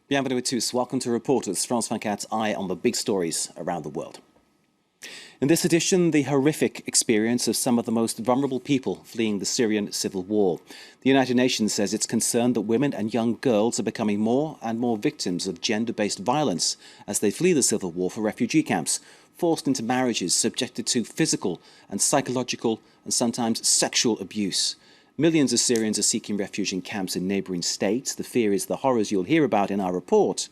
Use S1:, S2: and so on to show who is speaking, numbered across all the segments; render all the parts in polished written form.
S1: Bienvenue à tous. Welcome to Reporters, France 24's eye on the big stories around the world. In this edition, the horrific experience of some of the most vulnerable people fleeing the Syrian civil war. The United Nations says it's concerned that women and young girls are becoming more and more victims of gender-based violence as they flee the civil war for refugee camps, forced into marriages, subjected to physical and psychological and sometimes sexual abuse. Millions of Syrians are seeking refuge in camps in neighbouring states. The fear is the horrors you'll hear about in our report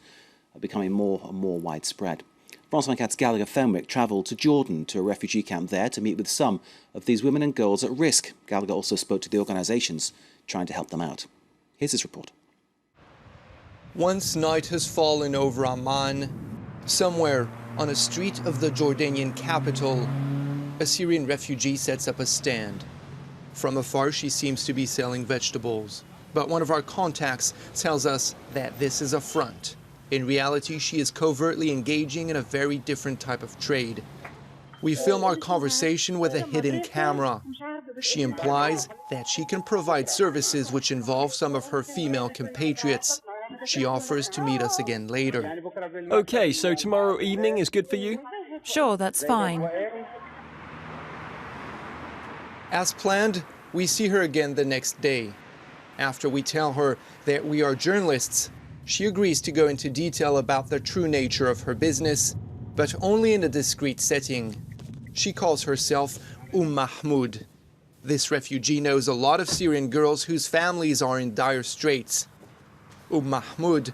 S1: are becoming more and more widespread. France 24's Gallagher Fenwick travelled to Jordan to a refugee camp there to meet with some of these women and girls at risk. Gallagher also spoke to the organisations trying to help them out. Here's his report.
S2: Once night has fallen over Amman, somewhere on a street of the Jordanian capital, a Syrian refugee sets up a stand. From afar, she seems to be selling vegetables. But one of our contacts tells us that this is a front. In reality, she is covertly engaging in a very different type of trade. We film our conversation with a hidden camera. She implies that she can provide services which involve some of her female compatriots. She offers to meet us again later.
S3: Okay, so tomorrow evening is good for you?
S4: Sure, that's fine.
S2: As planned, we see her again the next day. After we tell her that we are journalists, she agrees to go into detail about the true nature of her business, but only in a discreet setting. She calls herself Mahmoud. This refugee knows a lot of Syrian girls whose families are in dire straits. Mahmoud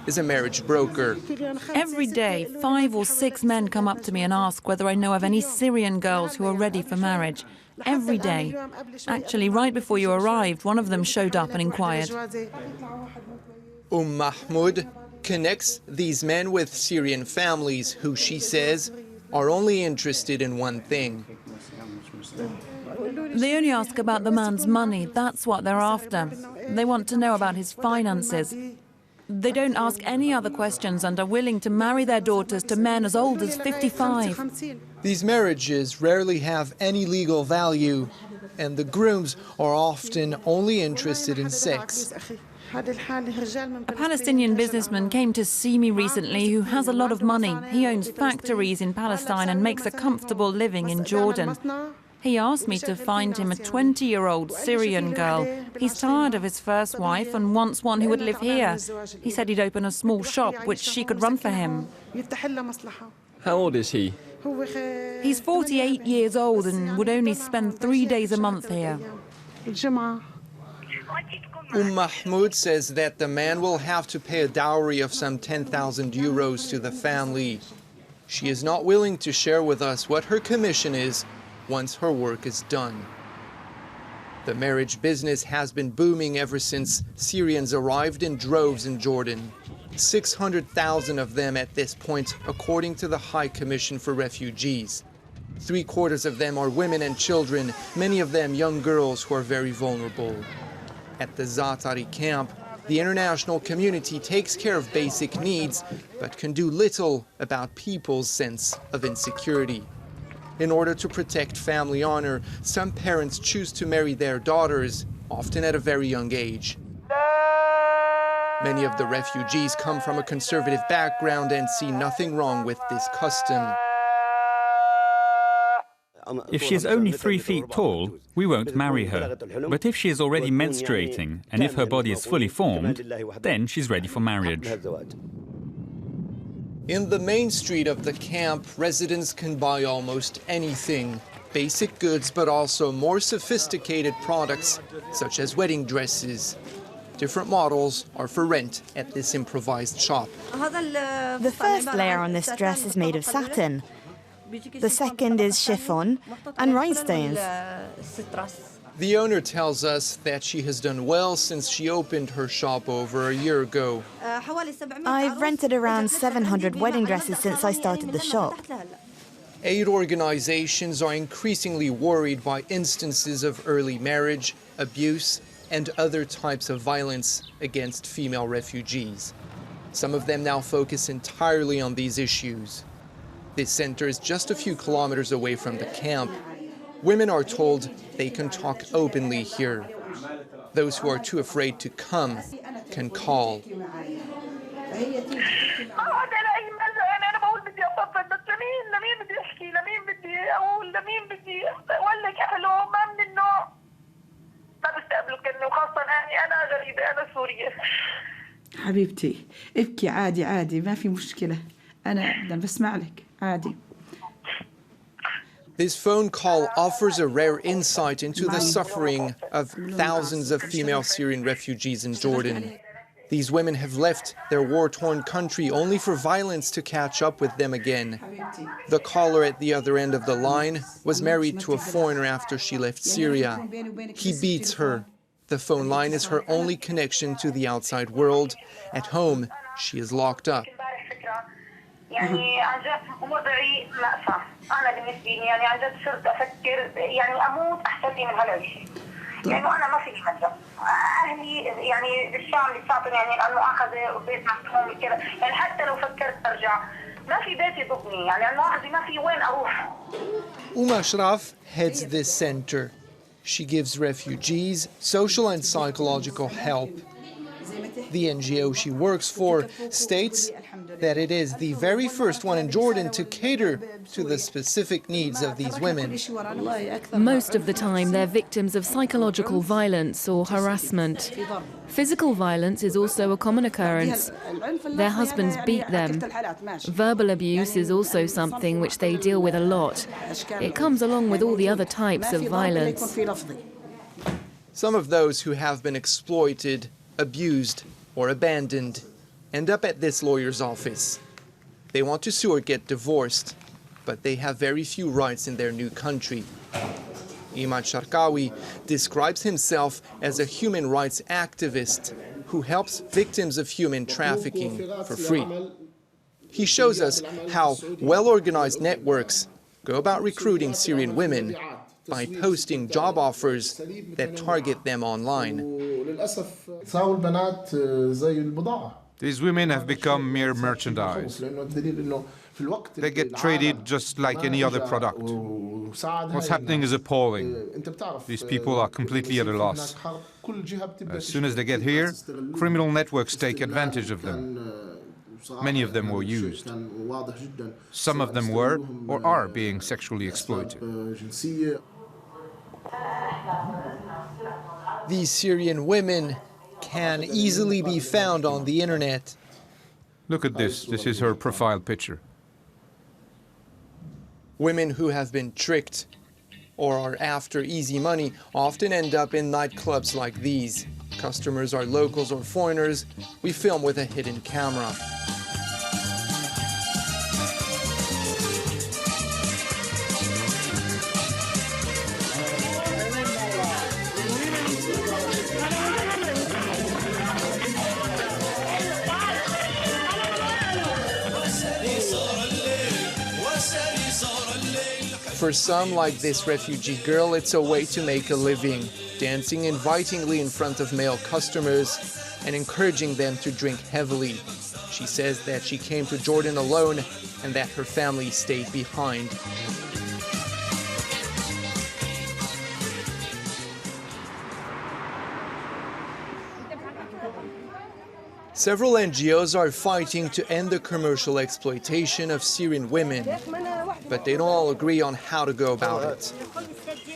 S2: is a marriage broker.
S4: Every day, 5 or 6 men come up to me and ask whether I know of any Syrian girls who are ready for marriage. Every day. Actually, right before you arrived, one of them showed up and inquired.
S2: Mahmoud connects these men with Syrian families who, she says, are only interested in one thing.
S4: They only ask about the man's money. That's what they're after. They want to know about his finances. They don't ask any other questions and are willing to marry their daughters to men as old as 55.
S2: These marriages rarely have any legal value, and the grooms are often only interested in sex.
S4: A Palestinian businessman came to see me recently who has a lot of money. He owns factories in Palestine and makes a comfortable living in Jordan. He asked me to find him a 20-year-old Syrian girl. He's tired of his first wife and wants one who would live here. He said he'd open a small shop which she could run for him.
S3: How old is he?
S4: He's 48 years old and would only spend 3 days a month here.
S2: Mahmoud says that the man will have to pay a dowry of some 10,000 euros to the family. She is not willing to share with us what her commission is once her work is done. The marriage business has been booming ever since Syrians arrived in droves in Jordan. 600,000 of them at this point, according to the High Commission for Refugees. 3/4 of them are women and children, many of them young girls who are very vulnerable. At the Zaatari camp, the international community takes care of basic needs, but can do little about people's sense of insecurity. In order to protect family honor, some parents choose to marry their daughters, often at a very young age. Many of the refugees come from a conservative background and see nothing wrong with this custom.
S5: If she is only 3 feet tall, we won't marry her. But if she is already menstruating and if her body is fully formed, then she's ready for marriage.
S2: In the main street of the camp, residents can buy almost anything. Basic goods, but also more sophisticated products, such as wedding dresses. Different models are for rent at this improvised shop.
S6: The first layer on this dress is made of satin. The second is chiffon and rhinestones.
S2: The owner tells us that she has done well since she opened her shop over a year ago.
S6: I've rented around 700 wedding dresses since I started the shop.
S2: Aid organizations are increasingly worried by instances of early marriage, abuse, and other types of violence against female refugees. Some of them now focus entirely on these issues. This center is just a few kilometers away from the camp. Women are told they can talk openly here. Those who are too afraid to come can call.
S7: حبيبتي ابكي عادي عادي ما في مشكلة أنا بدي بسمع لك عادي.
S2: This phone call offers a rare insight into the suffering of thousands of female Syrian refugees in Jordan. These women have left their war-torn country only for violence to catch up with them again. The caller at the other end of the line was married to a foreigner after she left Syria. He beats her. The phone line is her only connection to the outside world. At home, she is locked up.
S8: يعني عن جد وضعي مأساة أنا بالنسبة لي يعني عن جد صرت أفكر يعني أموت أحسن لي من هالشيء لأنه أنا ما في ملجأ أهلي يعني الشام لساتهم يعني المؤاخذة وبيت مفتوح كذا يعني حتى لو فكرت أرجع ما في بيت يضبني يعني المؤاخذة ما في وين أروح.
S2: Ashraf heads this center. She gives refugees social and psychological help. The NGO she works for states that it is the very first one in Jordan to cater to the specific needs of these women.
S9: Most of the time, they're victims of psychological violence or harassment. Physical violence is also a common occurrence. Their husbands beat them. Verbal abuse is also something which they deal with a lot. It comes along with all the other types of violence.
S2: Some of those who have been exploited, abused, or abandoned end up at this lawyer's office. They want to sue or get divorced, but they have very few rights in their new country. Imad Sharkawi describes himself as a human rights activist who helps victims of human trafficking for free. He shows us how well-organized networks go about recruiting Syrian women by posting job offers that target them online.
S10: These women have become mere merchandise. They get traded just like any other product. What's happening is appalling. These people are completely at a loss. As soon as they get here, criminal networks take advantage of them. Many of them were used. Some of them were or are being sexually exploited.
S2: These Syrian women can easily be found on the internet.
S10: Look at this. This is her profile picture.
S2: Women who have been tricked or are after easy money often end up in nightclubs like these. Customers are locals or foreigners. We film with a hidden camera. For some, like this refugee girl, it's a way to make a living, dancing invitingly in front of male customers and encouraging them to drink heavily. She says that she came to Jordan alone and that her family stayed behind. Several NGOs are fighting to end the commercial exploitation of Syrian women, but they don't all agree on how to go about it.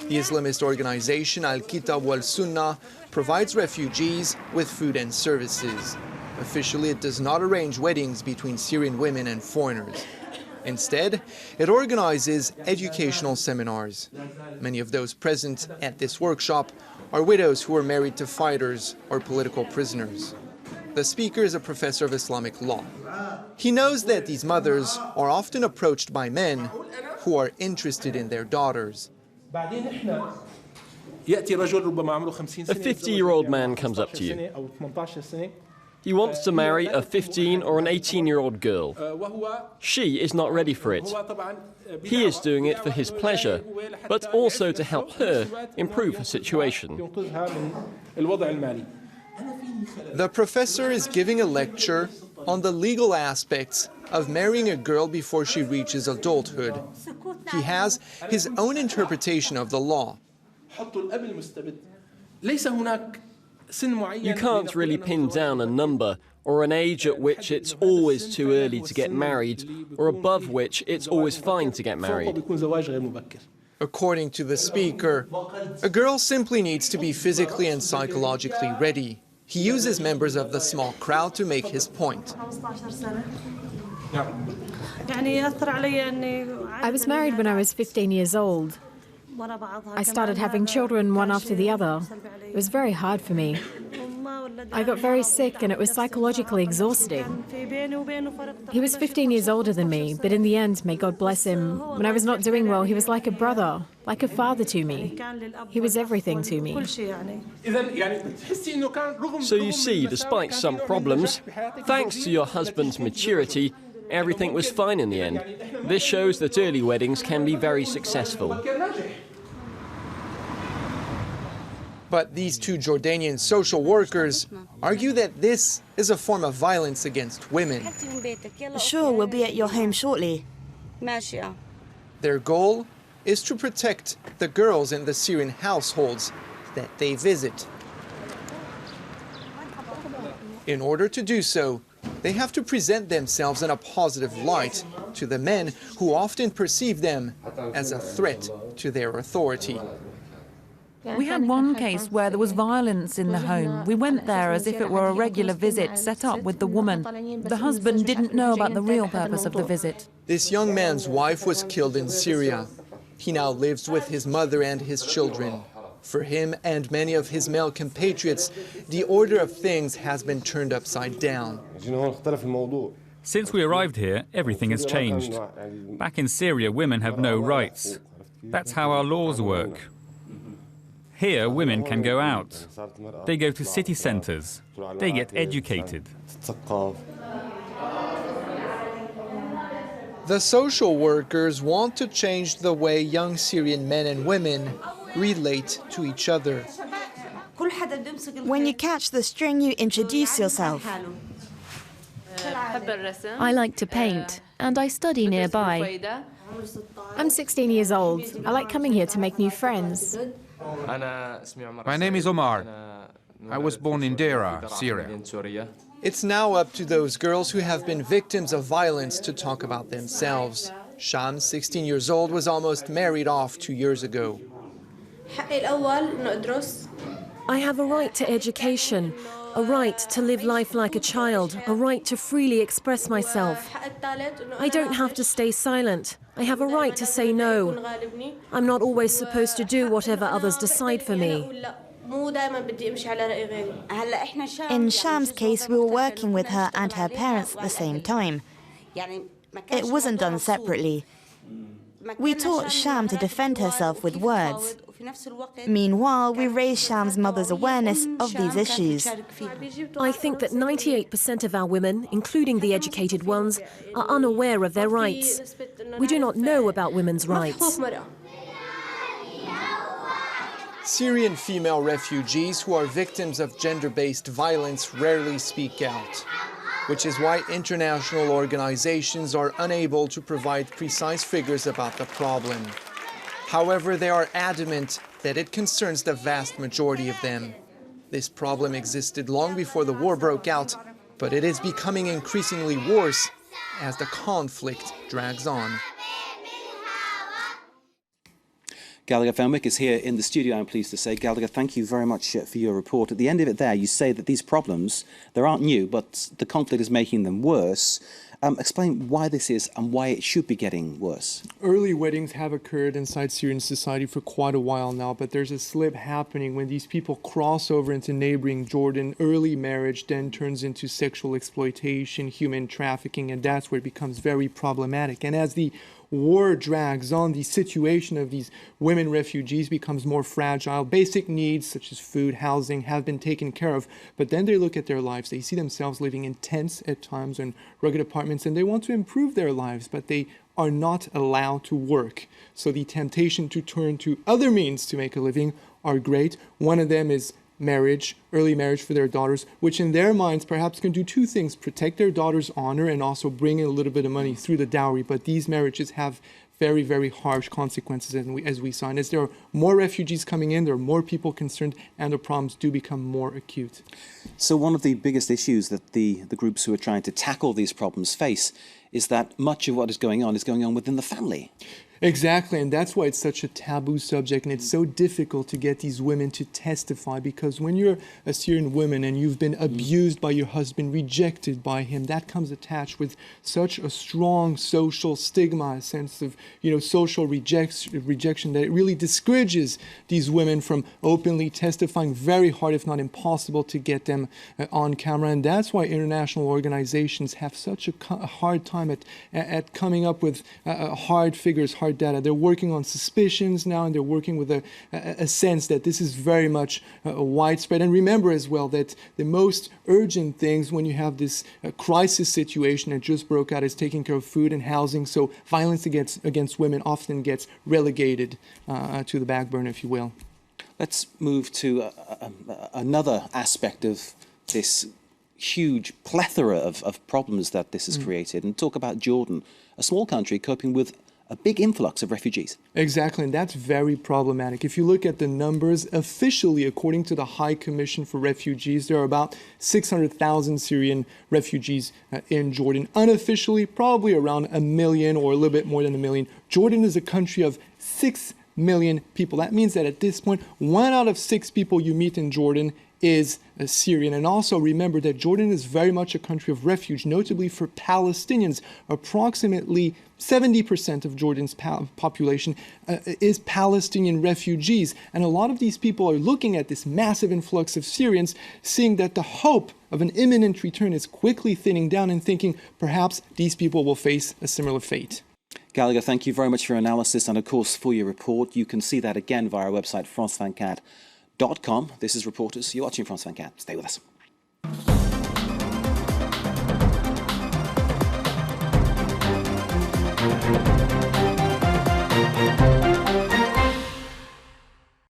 S2: The Islamist organization Al-Kitab wal-Sunnah provides refugees with food and services. Officially, it does not arrange weddings between Syrian women and foreigners. Instead, it organizes educational seminars. Many of those present at this workshop are widows who are married to fighters or political prisoners. The speaker is a professor of Islamic law. He knows that these mothers are often approached by men who are interested in their daughters.
S3: A 50-year-old man comes up to you. He wants to marry a 15 or an 18-year-old girl. She is not ready for it. He is doing it for his pleasure, but also to help her improve her situation.
S2: The professor is giving a lecture on the legal aspects of marrying a girl before she reaches adulthood. He has his own interpretation of the law.
S3: You can't really pin down a number or an age at which it's always too early to get married, or above which it's always fine to get married.
S2: According to the speaker, a girl simply needs to be physically and psychologically ready. He uses members of the small crowd to make his point.
S11: I was married when I was 15 years old. I started having children one after the other. It was very hard for me. I got very sick and it was psychologically exhausting. He was 15 years older than me, but in the end, may God bless him, when I was not doing well, he was like a brother, like a father to me. He was everything to me.
S3: So you see, despite some problems, thanks to your husband's maturity, everything was fine in the end. This shows that early weddings can be very successful.
S2: But these two Jordanian social workers argue that this is a form of violence against women.
S6: Sure, we'll be at your home shortly.
S2: Their goal is to protect the girls in the Syrian households that they visit. In order to do so, they have to present themselves in a positive light to the men who often perceive them as a threat to their authority.
S4: We had one case where there was violence in the home. We went there as if it were a regular visit set up with the woman. The husband didn't know about the real purpose of the visit.
S2: This young man's wife was killed in Syria. He now lives with his mother and his children. For him and many of his male compatriots, the order of things has been turned upside down.
S5: Since we arrived here, everything has changed. Back in Syria, women have no rights. That's how our laws work. Here, women can go out. They go to city centres. They get educated.
S2: The social workers want to change the way young Syrian men and women relate to each other.
S6: When you catch the string, you introduce yourself.
S9: I like to paint, and I study nearby.
S11: I'm 16 years old. I like coming here to make new friends.
S10: My name is Omar. I was born in Dera, Syria.
S2: It's now up to those girls who have been victims of violence to talk about themselves. Sham, 16 years old, was almost married off 2 years ago.
S12: I have a right to education, a right to live life like a child, a right to freely express myself. I don't have to stay silent. I have a right to say no. I'm not always supposed to do whatever others decide for me.
S6: In Sham's case, we were working with her and her parents at the same time. It wasn't done separately. We taught Sham to defend herself with words. Meanwhile, we raised Sham's mother's awareness of these issues.
S12: I think that 98% of our women, including the educated ones, are unaware of their rights. We do not know about women's rights.
S2: Syrian female refugees who are victims of gender-based violence rarely speak out, which is why international organizations are unable to provide precise figures about the problem. However, they are adamant that it concerns the vast majority of them. This problem existed long before the war broke out, but it is becoming increasingly worse as the conflict drags on.
S1: Gallagher Fenwick is here in the studio, I'm pleased to say. Gallagher, thank you very much for your report. At the end of it there, you say that these problems, they aren't new, but the conflict is making them worse. Explain why this is and why it should be getting worse.
S2: Early weddings have occurred inside Syrian society for quite a while now, but there's a slip happening when these people cross over into neighboring Jordan. Early marriage then turns into sexual exploitation, human trafficking, and that's where it becomes very problematic. And as the war drags on, the situation of these women refugees becomes more fragile. Basic needs such as food, housing have been taken care of, but then they look at their lives. They see themselves living in tents at times and rugged apartments, and they want to improve their lives, but they are not allowed to work. So the temptation to turn to other means to make a living are great. One of them is marriage, early marriage for their daughters, which in their minds perhaps can do two things: protect their daughter's honor and also bring in a little bit of money through the dowry. But these marriages have
S13: very, very harsh consequences as we saw. And as there are more refugees coming in, there are more people concerned, and the problems do become more acute.
S1: So one of the biggest issues that the groups who are trying to tackle these problems face is that much of what is going on within the family.
S13: Exactly, and that's why it's such a taboo subject, and it's so difficult to get these women to testify, because when you're a Syrian woman and you've been abused by your husband, rejected by him, that comes attached with such a strong social stigma, a sense of, social rejection, that it really discourages these women from openly testifying. Very hard, if not impossible, to get them on camera, and that's why international organizations have such a hard time at coming up with hard figures, hard data. They're working on suspicions now, and they're working with a sense that this is very much widespread. And remember as well that the most urgent things when you have this crisis situation that just broke out is taking care of food and housing. So violence against women often gets relegated to the back burner, if you will.
S1: Let's move to another aspect of this huge plethora of problems that this has created, and talk about Jordan, a small country coping with a big influx of refugees.
S13: Exactly, and that's very problematic. If you look at the numbers, officially, according to the High Commission for Refugees, there are about 600,000 Syrian refugees in Jordan. Unofficially, probably around 1 million or a little bit more than 1 million. Jordan is a country of 6 million people. That means that at this point, 1 out of 6 people you meet in Jordan is a Syrian. And also remember that Jordan is very much a country of refuge, notably for Palestinians. Approximately 70% of Jordan's population is Palestinian refugees. And a lot of these people are looking at this massive influx of Syrians, seeing that the hope of an imminent return is quickly thinning down, and thinking perhaps these people will face a similar fate.
S1: Gallagher, thank you very much for your analysis and, of course, for your report. You can see that again via our website, France24.com. This is Reporters. You're watching France 24. Stay with us.